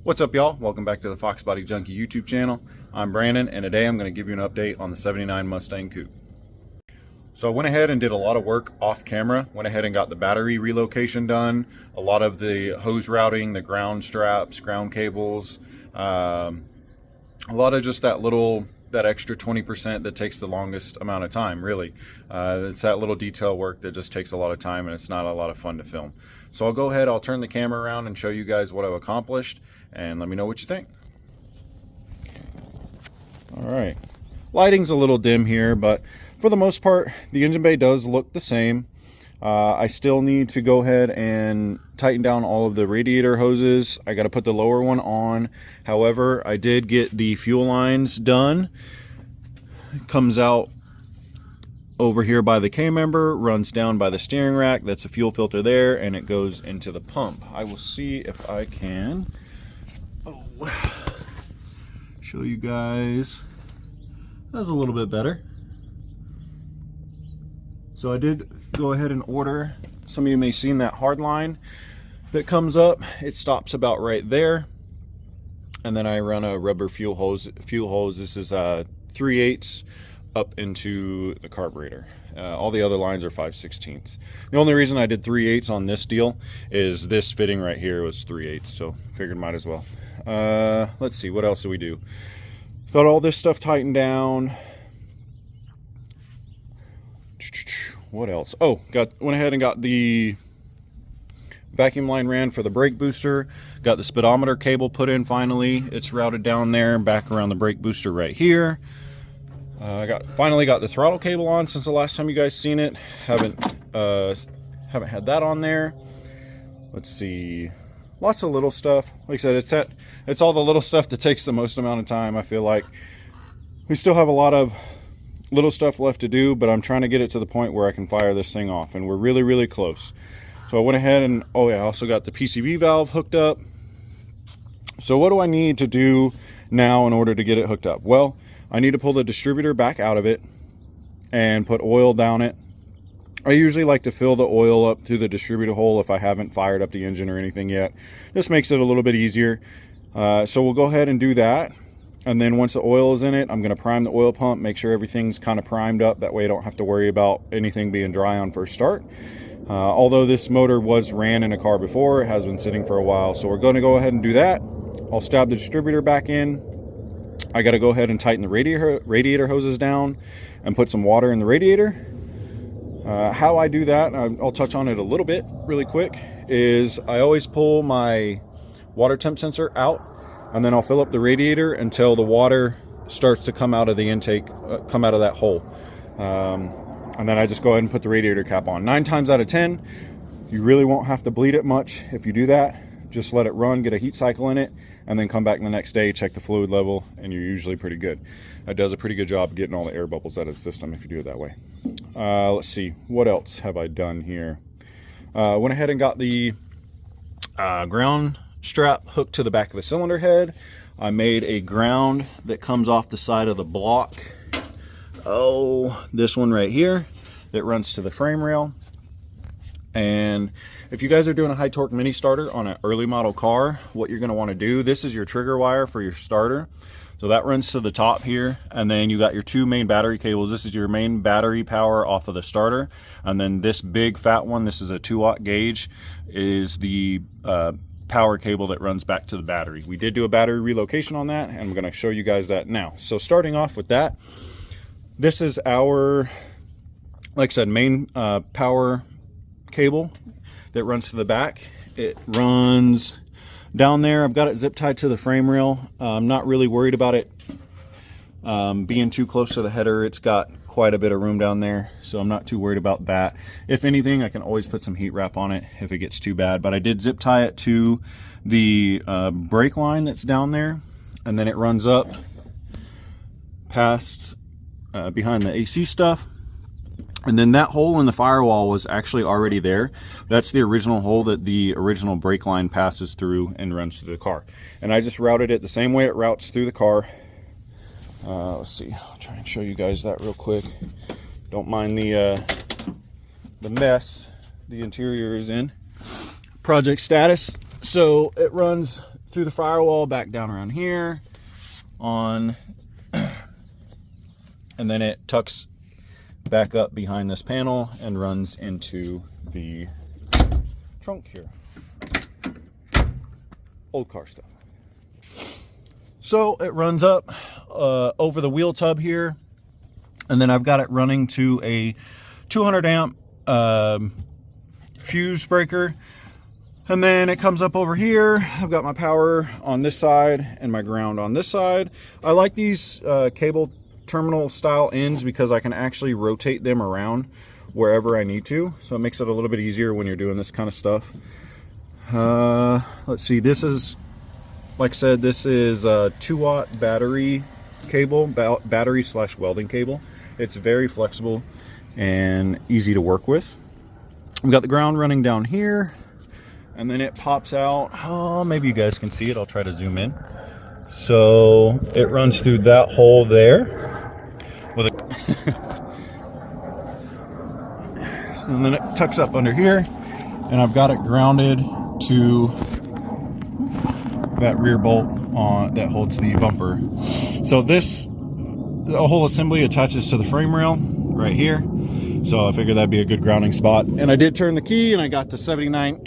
What's up, y'all? Welcome back to the Foxbody Junkie YouTube channel. I'm Brandon, and today I'm going to give you an update on the 79 Mustang coupe. So I went ahead and did a lot of work off camera. Went ahead and got the battery relocation done, a lot of the hose routing, the ground straps, ground cables, a lot of just that extra 20% that takes the longest amount of time, really. It's that little detail work that just takes a lot of time, and it's not a lot of fun to film. So I'll go ahead, I'll turn the camera around and show you guys what I've accomplished, and let me know what you think. All right, lighting's a little dim here, but for the most part, the engine bay does look the same. I still need to go ahead and tighten down all of the radiator hoses. I got to put the lower one on. However, I did get the fuel lines done. It comes out over here by the K-member, runs down by the steering rack. That's a fuel filter there, and it goes into the pump. I will see if I can show you guys. That's a little bit better. So I did go ahead and order. Some of you may have seen that hard line that comes up. It stops about right there. And then I run a rubber fuel hose. This is 3/8 up into the carburetor. All the other lines are 5/16. The only reason I did 3/8 on this deal is this fitting right here was 3/8, so figured might as well. Let's see, what else do we do? Got all this stuff tightened down. What else? Oh, went ahead and got the vacuum line ran for the brake booster. Got the speedometer cable put in finally. It's routed down there and back around the brake booster right here. I finally got the throttle cable on since the last time you guys seen it. Haven't had that on there. Let's see. Lots of little stuff. Like I said, it's all the little stuff that takes the most amount of time. I feel like we still have a lot of little stuff left to do, but I'm trying to get it to the point where I can fire this thing off, and we're really close. So I went ahead and I also got the PCV valve hooked up. So what do I need to do now in order to get it hooked up? Well, I need to pull the distributor back out of it and put oil down it. I usually like to fill the oil up through the distributor hole if I haven't fired up the engine or anything yet. This makes it a little bit easier. So we'll go ahead and do that. And then once the oil is in it, I'm going to prime the oil pump, make sure everything's kind of primed up. That way I don't have to worry about anything being dry on first start. Although this motor was ran in a car before, it has been sitting for a while. So we're going to go ahead and do that. I'll stab the distributor back in. I got to go ahead and tighten the radiator hoses down and put some water in the radiator. How I do that, I'll touch on it a little bit really quick, is I always pull my water temp sensor out, and then I'll fill up the radiator until the water starts to come out of the intake, come out of that hole. And then I just go ahead and put the radiator cap on. 9 times out of 10, you really won't have to bleed it much if you do that. Just let it run, get a heat cycle in it, and then come back the next day, check the fluid level, and you're usually pretty good. It does a pretty good job getting all the air bubbles out of the system if you do it that way. Let's see, what else have I done here? Went ahead and got the ground strap hooked to the back of the cylinder head. I made a ground that comes off the side of the block. This one right here that runs to the frame rail. And if you guys are doing a high torque mini starter on an early model car, what you're going to want to do, this is your trigger wire for your starter. So that runs to the top here, and then you got your 2 main battery cables. This is your main battery power off of the starter, and then this big fat one, this is a 2-watt gauge, is the power cable that runs back to the battery. We did do a battery relocation on that, and I'm going to show you guys that now. So starting off with that, this is our, like I said, main power cable that runs to the back. It runs down there. I've got it zip tied to the frame rail. I'm not really worried about it being too close to the header. It's got quite a bit of room down there, so I'm not too worried about that. If anything, I can always put some heat wrap on it if it gets too bad, but I did zip tie it to the brake line that's down there, and then it runs up past behind the AC stuff. And then that hole in the firewall was actually already there. That's the original hole that the original brake line passes through and runs through the car. And I just routed it the same way it routes through the car. Let's see, I'll try and show you guys that real quick. Don't mind the mess the interior is in. Project status. So it runs through the firewall, back down around here on, and then it tucks back up behind this panel and runs into the trunk here. Old car stuff. So it runs up over the wheel tub here, and then I've got it running to a 200 amp fuse breaker, and then it comes up over here. I've got my power on this side and my ground on this side. I like these cable terminal style ends because I can actually rotate them around wherever I need to, so it makes it a little bit easier when you're doing this kind of stuff. Let's see, this is, like I said, this is a 2-watt battery cable, battery / welding cable. It's very flexible and easy to work with. We've got the ground running down here, and then it pops out. Oh, maybe you guys can see it. I'll try to zoom in. So it runs through that hole there with a and then it tucks up under here, and I've got it grounded to that rear bolt on that holds the bumper. So this, the whole assembly attaches to the frame rail right here. So I figured that'd be a good grounding spot. And I did turn the key, and I got the 79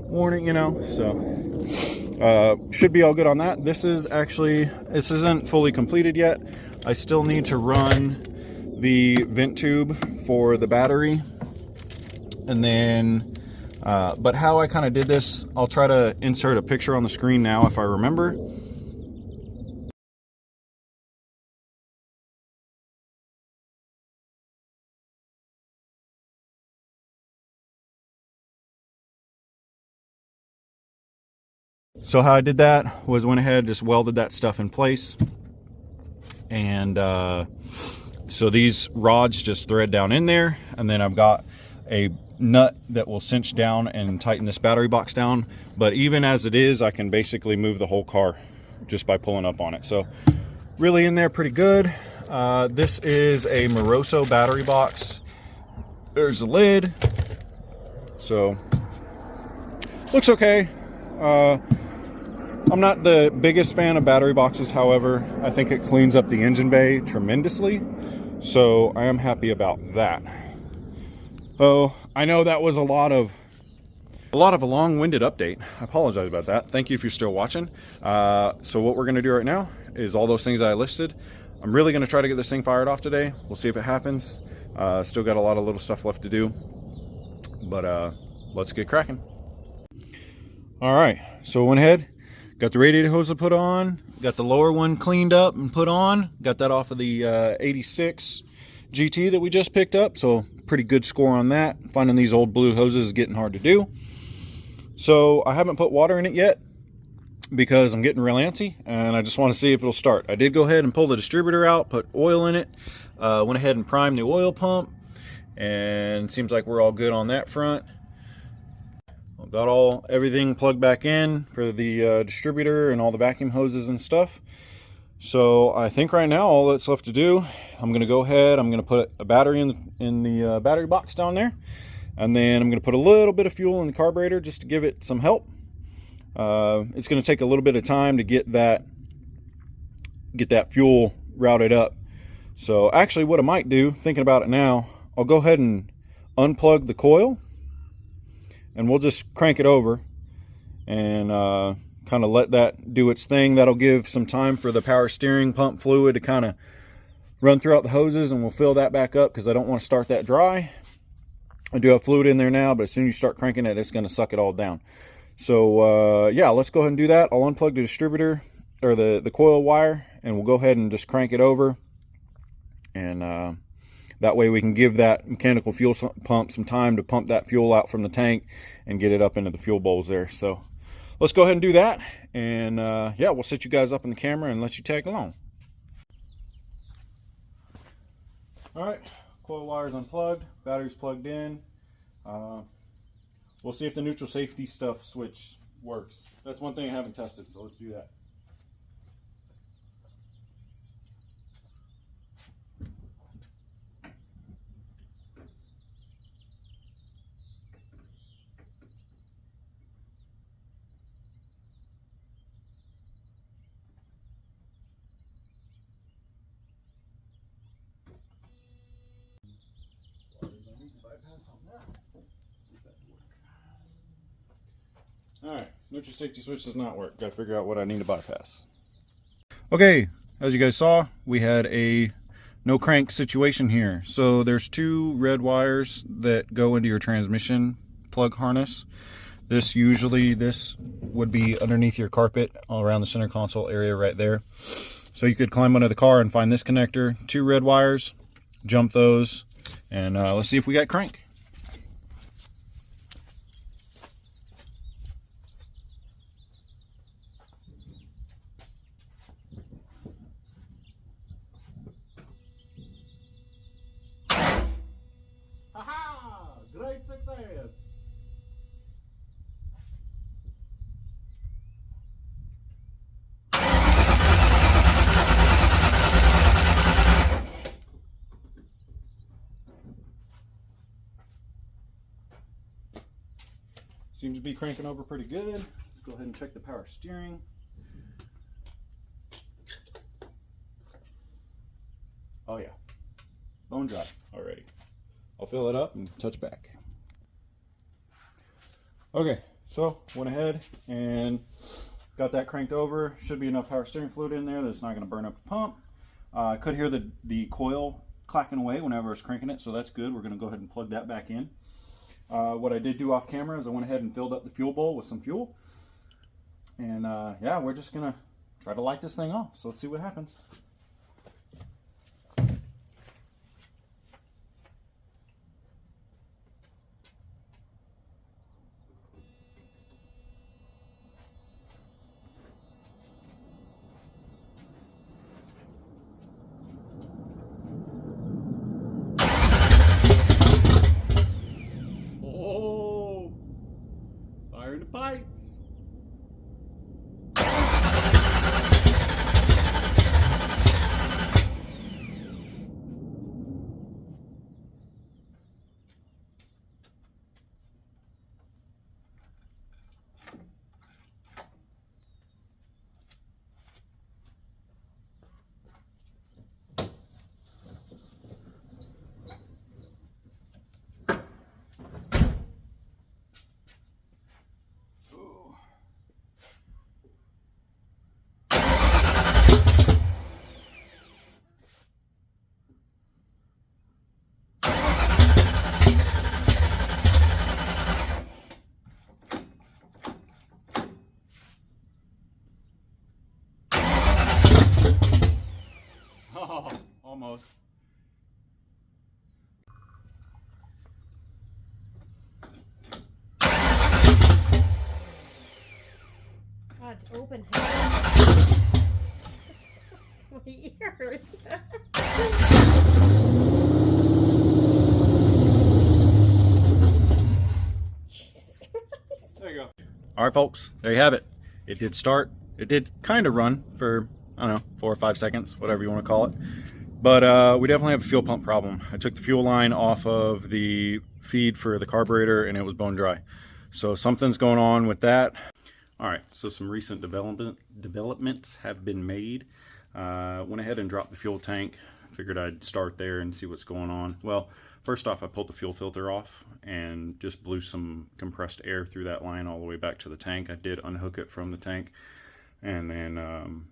warning, you know, so should be all good on that. This isn't fully completed yet. I still need to run the vent tube for the battery, and then but how I kind of did this, I'll try to insert a picture on the screen now if I remember. So how I did that was went ahead, just welded that stuff in place, and so these rods just thread down in there, and then I've got a nut that will cinch down and tighten this battery box down. But even as it is, I can basically move the whole car just by pulling up on it. So really in there pretty good. This is a Moroso battery box. There's the lid, so looks okay. I'm not the biggest fan of battery boxes, however, I think it cleans up the engine bay tremendously, so I am happy about that. Oh, I know that was a lot of a long-winded update. I apologize about that. Thank you if you're still watching. So what we're going to do right now is all those things that I listed. I'm really going to try to get this thing fired off today. We'll see if it happens. Still got a lot of little stuff left to do, but let's get cracking. All right, so I went ahead, got the radiator hose to put on, got the lower one cleaned up and put on, got that off of the 86 GT that we just picked up, so pretty good score on that. Finding these old blue hoses is getting hard to do. So I haven't put water in it yet because I'm getting real antsy and I just want to see if it'll start. I did go ahead and pull the distributor out, put oil in it, went ahead and primed the oil pump, and it seems like we're all good on that front. Got everything plugged back in for the distributor and all the vacuum hoses and stuff. So I think right now all that's left to do, I'm going to go ahead, I'm going to put a battery in the battery box down there, and then I'm going to put a little bit of fuel in the carburetor just to give it some help. It's going to take a little bit of time to get that fuel routed up. So actually what I might do, thinking about it now, I'll go ahead and unplug the coil, and we'll just crank it over and kind of let that do its thing. That'll give some time for the power steering pump fluid to kind of run throughout the hoses, and we'll fill that back up because I don't want to start that dry. I do have fluid in there now, but as soon as you start cranking it, it's going to suck it all down. So yeah, let's go ahead and do that. I'll unplug the distributor or the coil wire, and we'll go ahead and just crank it over, and that way we can give that mechanical fuel pump some time to pump that fuel out from the tank and get it up into the fuel bowls there. So let's go ahead and do that, and yeah, we'll set you guys up in the camera and let you tag along. All right, coil wire's unplugged, battery's plugged in. We'll see if the neutral safety stuff switch works. That's one thing I haven't tested, so let's do that. Bypass on that. Alright, neutral safety switch does not work. Gotta figure out what I need to bypass. Okay, as you guys saw, we had a no crank situation here. So there's two red wires that go into your transmission plug harness. This would be underneath your carpet all around the center console area right there. So you could climb under the car and find this connector, two red wires, jump those, and let's see if we got crank. Aha! Great success! Seems to be cranking over pretty good. Let's go ahead and check the power steering. Oh yeah, bone dry already. I'll fill it up and touch back. Okay, so went ahead and got that cranked over. Should be enough power steering fluid in there that's not going to burn up the pump. I could hear the coil clacking away whenever I was cranking it, so that's good. We're going to go ahead and plug that back in. What I did do off camera is I went ahead and filled up the fuel bowl with some fuel. And yeah, we're just going to try to light this thing off. So let's see what happens. Oh, fire in the pipes. Oh, almost. God, it's open. My ears. Jesus Christ. There you go. All right, folks, there you have it. It did start. It did kind of run for, I don't know, 4 or 5 seconds, whatever you want to call it. But we definitely have a fuel pump problem. I took the fuel line off of the feed for the carburetor and it was bone dry. So something's going on with that. All right, so some recent developments have been made. Went ahead and dropped the fuel tank. Figured I'd start there and see what's going on. Well, first off, I pulled the fuel filter off and just blew some compressed air through that line all the way back to the tank. I did unhook it from the tank. And then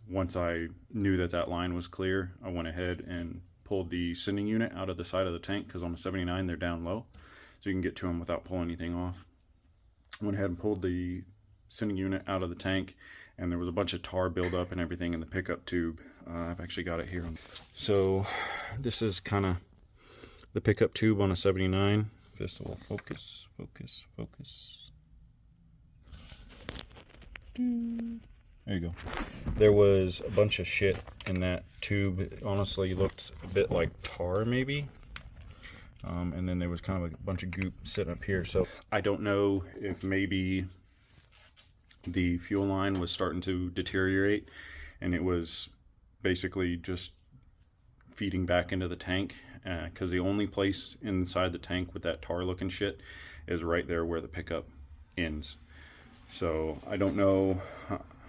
once I knew that that line was clear, I went ahead and pulled the sending unit out of the side of the tank, because on the 79 they're down low, so you can get to them without pulling anything off. Went ahead and pulled the sending unit out of the tank, and there was a bunch of tar buildup and everything in the pickup tube. I've actually got it here. So this is kind of the pickup tube on a 79. This will focus. There you go. There was a bunch of shit in that tube. It honestly looked a bit like tar maybe. And then there was kind of a bunch of goop sitting up here. So I don't know if maybe the fuel line was starting to deteriorate and it was basically just feeding back into the tank, because the only place inside the tank with that tar looking shit is right there where the pickup ends. So I don't know.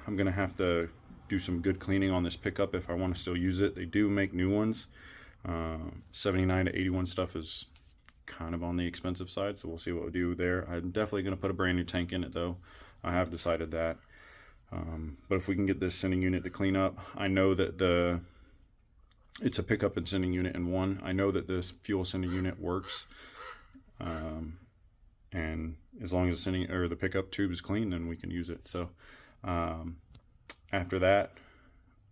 I'm gonna have to do some good cleaning on this pickup if I want to still use it. They do make new ones. 79 to 81 stuff is kind of on the expensive side, so we'll see what we do there. I'm definitely going to put a brand new tank in it though. I have decided that. But if we can get this sending unit to clean up, I know that it's a pickup and sending unit in one. I know that this fuel sending unit works, and as long as the pickup tube is clean, then we can use it. So after that,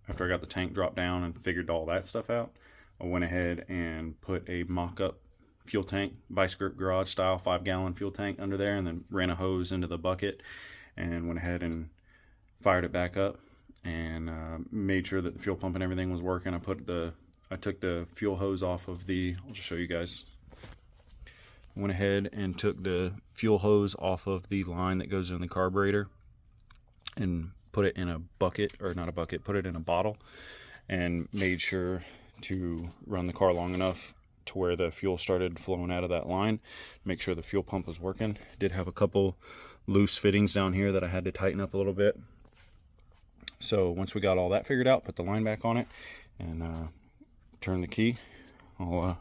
after I got the tank dropped down and figured all that stuff out, I went ahead and put a mock-up fuel tank, vice grip garage style 5-gallon fuel tank under there, and then ran a hose into the bucket and went ahead and fired it back up, and made sure that the fuel pump and everything was working. I took the fuel hose off of I'll just show you guys. Went ahead and took the fuel hose off of the line that goes in the carburetor and put it in a bucket, or not a bucket, put it in a bottle, and made sure to run the car long enough to where the fuel started flowing out of that line. Make sure the fuel pump was working. Did have a couple loose fittings down here that I had to tighten up a little bit. So once we got all that figured out, put the line back on it and turn the key. I'll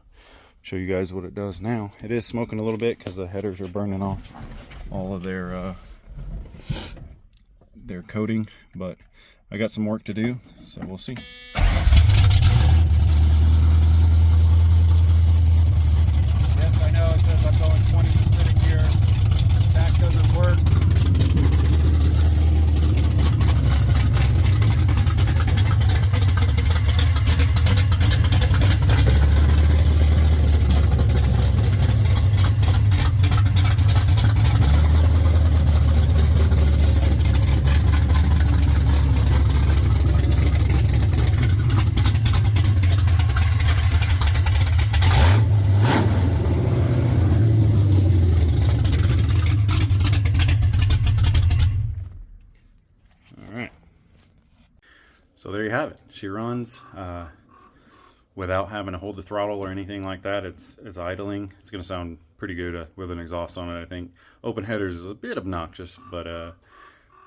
show you guys what it does now. It is smoking a little bit because the headers are burning off all of their coating, but I got some work to do, so we'll see. Yes, I know it says I'm going 20 sitting here. That doesn't work. So there you have it. She runs without having to hold the throttle or anything like that. It's idling. It's going to sound pretty good with an exhaust on it, I think. Open headers is a bit obnoxious, but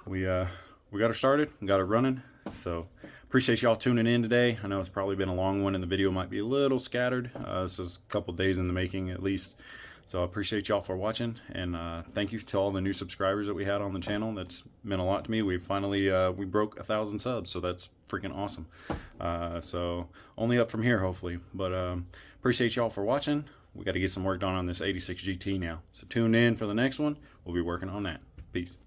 we got her started, got her running. So appreciate y'all tuning in today. I know it's probably been a long one and the video might be a little scattered. This is a couple days in the making at least. So I appreciate y'all for watching, and thank you to all the new subscribers that we had on the channel. That's meant a lot to me. We finally we broke 1,000 subs, so that's freaking awesome. So only up from here, hopefully. But appreciate y'all for watching. We got to get some work done on this 86 GT now. So tune in for the next one. We'll be working on that. Peace.